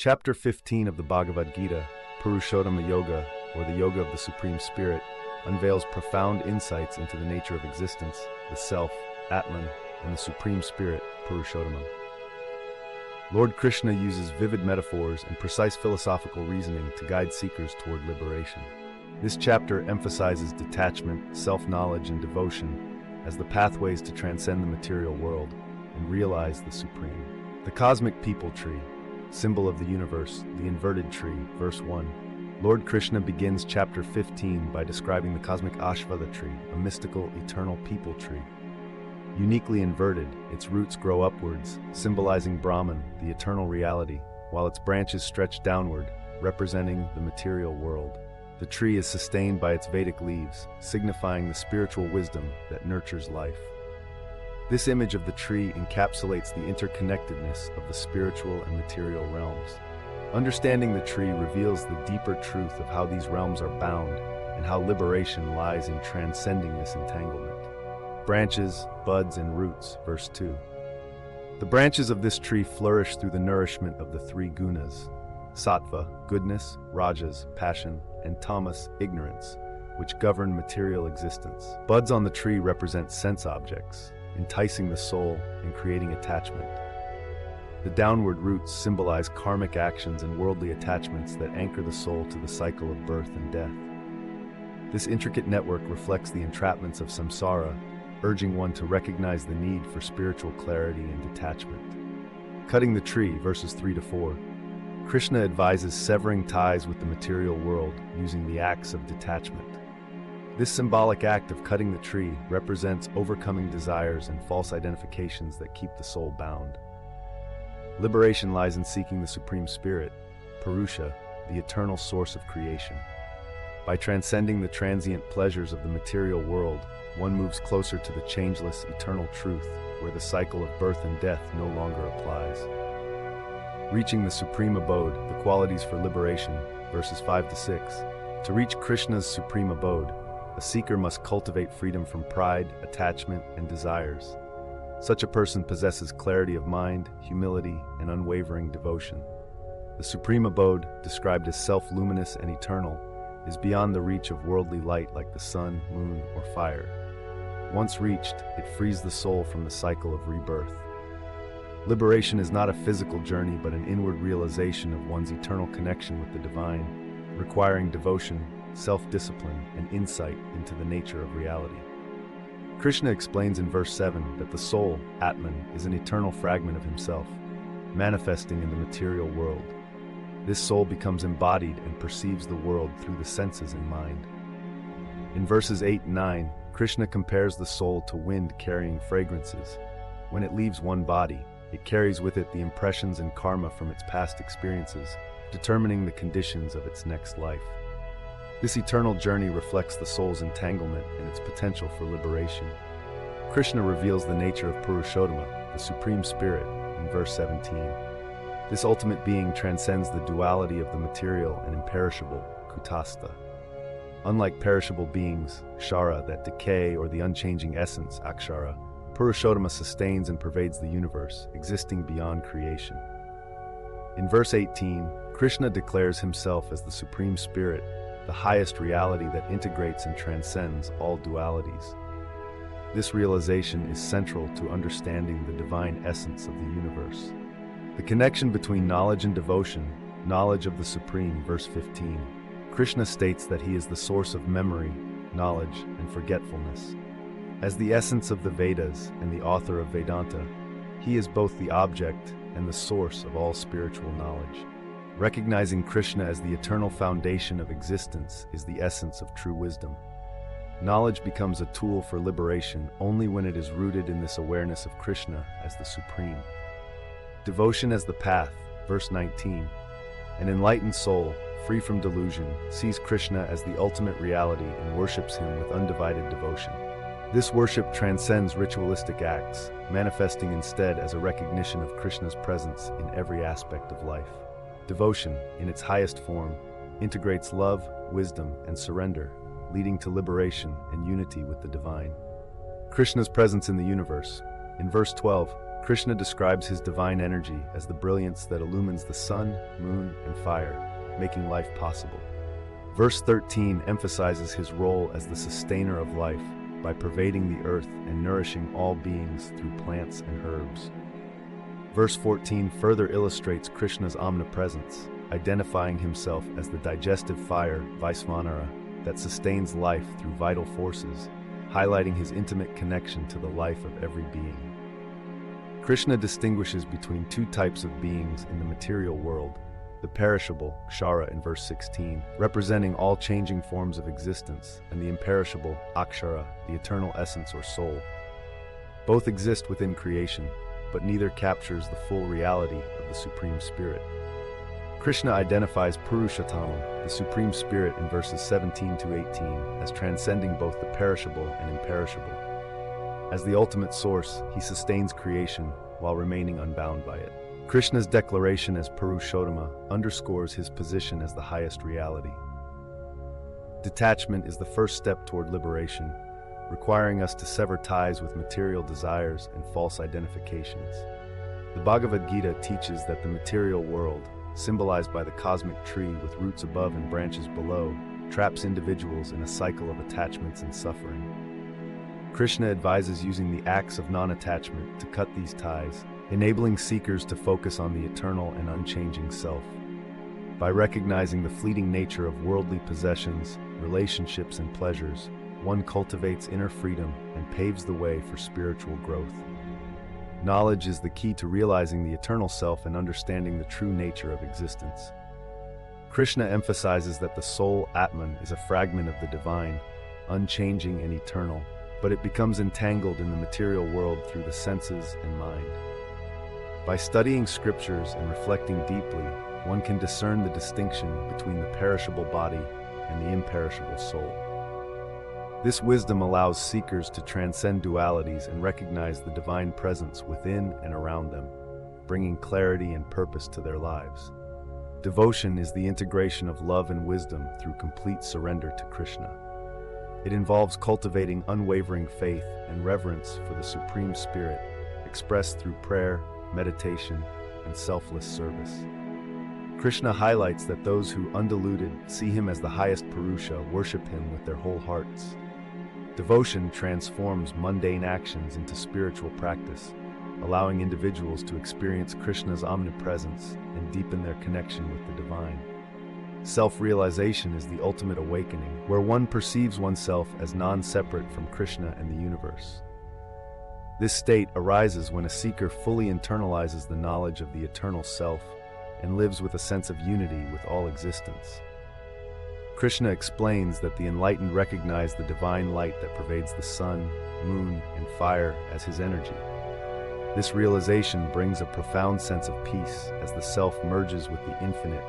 Chapter 15 of the Bhagavad Gita, Purushottama Yoga, or the Yoga of the Supreme Spirit, unveils profound insights into the nature of existence, the Self, Atman, and the Supreme Spirit, Purushottama. Lord Krishna uses vivid metaphors and precise philosophical reasoning to guide seekers toward liberation. This chapter emphasizes detachment, self-knowledge, and devotion as the pathways to transcend the material world and realize the Supreme. The cosmic people tree, symbol of the universe, the inverted tree, verse 1. Lord Krishna begins chapter 15 by describing the cosmic Ashvata tree, a mystical, eternal people tree. Uniquely inverted, its roots grow upwards, symbolizing Brahman, the eternal reality, while its branches stretch downward, representing the material world. The tree is sustained by its Vedic leaves, signifying the spiritual wisdom that nurtures life. This image of the tree encapsulates the interconnectedness of the spiritual and material realms. Understanding the tree reveals the deeper truth of how these realms are bound and how liberation lies in transcending this entanglement. Branches, buds, and roots, verse 2. The branches of this tree flourish through the nourishment of the three gunas, sattva, goodness, rajas, passion, and tamas, ignorance, which govern material existence. Buds on the tree represent sense objects, enticing the soul and creating attachment. The downward roots symbolize karmic actions and worldly attachments that anchor the soul to the cycle of birth and death. This intricate network reflects the entrapments of samsara, urging one to recognize the need for spiritual clarity and detachment. Cutting the tree, verses 3 to 4. Krishna advises severing ties with the material world using the axe of detachment. This symbolic act of cutting the tree represents overcoming desires and false identifications that keep the soul bound. Liberation lies in seeking the Supreme Spirit, Purusha, the eternal source of creation. By transcending the transient pleasures of the material world, one moves closer to the changeless, eternal truth, where the cycle of birth and death no longer applies. Reaching the supreme abode, the qualities for liberation, verses 5 to 6. To reach Krishna's supreme abode, a seeker must cultivate freedom from pride, attachment, and desires. Such a person possesses clarity of mind, humility, and unwavering devotion. The supreme abode, described as self-luminous and eternal, is beyond the reach of worldly light like the sun, moon, or fire. Once reached, it frees the soul from the cycle of rebirth. Liberation is not a physical journey but an inward realization of one's eternal connection with the divine, requiring devotion, self-discipline, and insight into the nature of reality. Krishna explains in verse 7 that the soul, Atman, is an eternal fragment of himself, manifesting in the material world. This soul becomes embodied and perceives the world through the senses and mind. In verses 8 and 9, Krishna compares the soul to wind carrying fragrances. When it leaves one body, it carries with it the impressions and karma from its past experiences, determining the conditions of its next life. This eternal journey reflects the soul's entanglement and its potential for liberation. Krishna reveals the nature of Purushottama, the Supreme Spirit, in verse 17. This ultimate being transcends the duality of the material and imperishable, kutastha. Unlike perishable beings, kshara, that decay, or the unchanging essence, akshara, Purushottama sustains and pervades the universe, existing beyond creation. In verse 18, Krishna declares himself as the Supreme Spirit, the highest reality that integrates and transcends all dualities. This realization is central to understanding the divine essence of the universe. The connection between knowledge and devotion, knowledge of the Supreme, verse 15. Krishna states that he is the source of memory, knowledge, and forgetfulness. As the essence of the Vedas and the author of Vedanta, he is both the object and the source of all spiritual knowledge. Recognizing Krishna as the eternal foundation of existence is the essence of true wisdom. Knowledge becomes a tool for liberation only when it is rooted in this awareness of Krishna as the Supreme. Devotion as the path, verse 19. An enlightened soul, free from delusion, sees Krishna as the ultimate reality and worships him with undivided devotion. This worship transcends ritualistic acts, manifesting instead as a recognition of Krishna's presence in every aspect of life. Devotion, in its highest form, integrates love, wisdom, and surrender, leading to liberation and unity with the divine. Krishna's presence in the universe. In verse 12, Krishna describes his divine energy as the brilliance that illumines the sun, moon, and fire, making life possible. Verse 13 emphasizes his role as the sustainer of life by pervading the earth and nourishing all beings through plants and herbs. Verse 14 further illustrates Krishna's omnipresence, identifying himself as the digestive fire, Vaisvanara, that sustains life through vital forces, highlighting his intimate connection to the life of every being. Krishna distinguishes between two types of beings in the material world: the perishable, Kshara in verse 16, representing all changing forms of existence, and the imperishable, Akshara, the eternal essence or soul. Both exist within creation, but neither captures the full reality of the Supreme Spirit. Krishna identifies Purushottama, the Supreme Spirit, in verses 17 to 18, as transcending both the perishable and imperishable. As the ultimate source, he sustains creation while remaining unbound by it. Krishna's declaration as Purushottama underscores his position as the highest reality. Detachment is the first step toward liberation, requiring us to sever ties with material desires and false identifications. The Bhagavad Gita teaches that the material world, symbolized by the cosmic tree with roots above and branches below, traps individuals in a cycle of attachments and suffering. Krishna advises using the acts of non-attachment to cut these ties, enabling seekers to focus on the eternal and unchanging self. By recognizing the fleeting nature of worldly possessions, relationships, and pleasures, one cultivates inner freedom and paves the way for spiritual growth. Knowledge is the key to realizing the eternal self and understanding the true nature of existence. Krishna emphasizes that the soul, Atman, is a fragment of the divine, unchanging and eternal, but it becomes entangled in the material world through the senses and mind. By studying scriptures and reflecting deeply, one can discern the distinction between the perishable body and the imperishable soul. This wisdom allows seekers to transcend dualities and recognize the divine presence within and around them, bringing clarity and purpose to their lives. Devotion is the integration of love and wisdom through complete surrender to Krishna. It involves cultivating unwavering faith and reverence for the Supreme Spirit, expressed through prayer, meditation, and selfless service. Krishna highlights that those who, undiluted, see him as the highest Purusha, worship him with their whole hearts. Devotion transforms mundane actions into spiritual practice, allowing individuals to experience Krishna's omnipresence and deepen their connection with the divine. Self-realization is the ultimate awakening, where one perceives oneself as non-separate from Krishna and the universe. This state arises when a seeker fully internalizes the knowledge of the eternal self and lives with a sense of unity with all existence. Krishna explains that the enlightened recognize the divine light that pervades the sun, moon, and fire as his energy. This realization brings a profound sense of peace as the self merges with the infinite,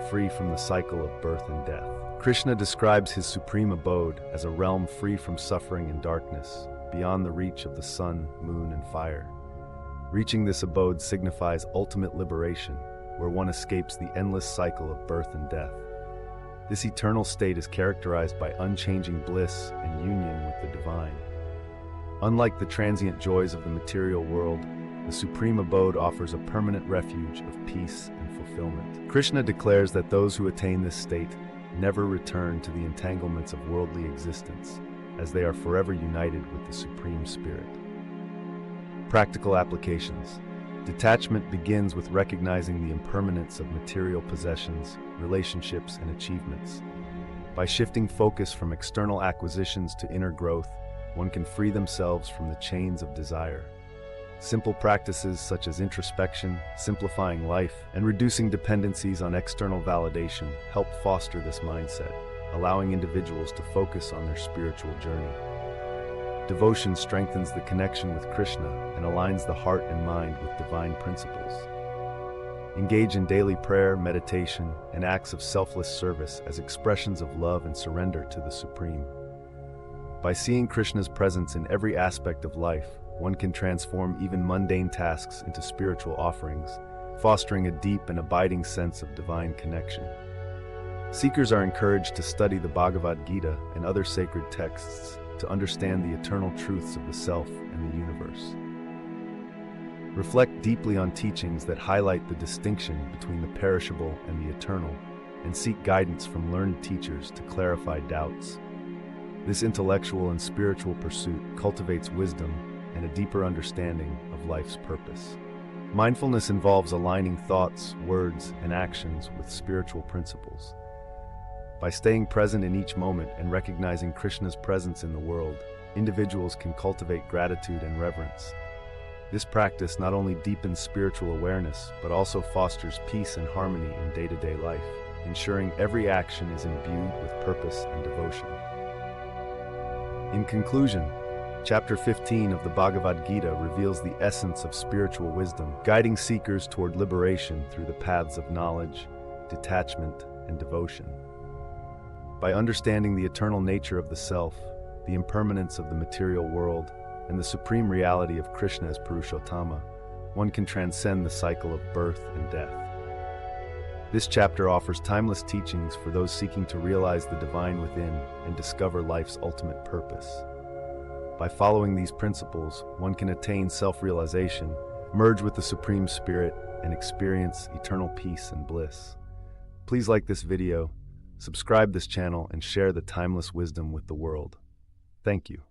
free from the cycle of birth and death. Krishna describes his supreme abode as a realm free from suffering and darkness, beyond the reach of the sun, moon, and fire. Reaching this abode signifies ultimate liberation, where one escapes the endless cycle of birth and death. This eternal state is characterized by unchanging bliss and union with the divine. Unlike the transient joys of the material world, the supreme abode offers a permanent refuge of peace and fulfillment. Krishna declares that those who attain this state never return to the entanglements of worldly existence, as they are forever united with the Supreme Spirit. Practical applications. Detachment begins with recognizing the impermanence of material possessions, relationships, and achievements. By shifting focus from external acquisitions to inner growth, one can free themselves from the chains of desire. Simple practices such as introspection, simplifying life, and reducing dependencies on external validation help foster this mindset, allowing individuals to focus on their spiritual journey. Devotion strengthens the connection with Krishna and aligns the heart and mind with divine principles. Engage in daily prayer, meditation, and acts of selfless service as expressions of love and surrender to the Supreme. By seeing Krishna's presence in every aspect of life, one can transform even mundane tasks into spiritual offerings, fostering a deep and abiding sense of divine connection. Seekers are encouraged to study the Bhagavad Gita and other sacred texts to understand the eternal truths of the self and the universe. Reflect deeply on teachings that highlight the distinction between the perishable and the eternal, and seek guidance from learned teachers to clarify doubts. This intellectual and spiritual pursuit cultivates wisdom and a deeper understanding of life's purpose. Mindfulness involves aligning thoughts, words, and actions with spiritual principles. By staying present in each moment and recognizing Krishna's presence in the world, individuals can cultivate gratitude and reverence. This practice not only deepens spiritual awareness, but also fosters peace and harmony in day-to-day life, ensuring every action is imbued with purpose and devotion. In conclusion, Chapter 15 of the Bhagavad Gita reveals the essence of spiritual wisdom, guiding seekers toward liberation through the paths of knowledge, detachment, and devotion. By understanding the eternal nature of the self, the impermanence of the material world, and the supreme reality of Krishna as Purushottama, one can transcend the cycle of birth and death. This chapter offers timeless teachings for those seeking to realize the divine within and discover life's ultimate purpose. By following these principles, one can attain self-realization, merge with the Supreme Spirit, and experience eternal peace and bliss. Please like this video, subscribe this channel, and share the timeless wisdom with the world. Thank you.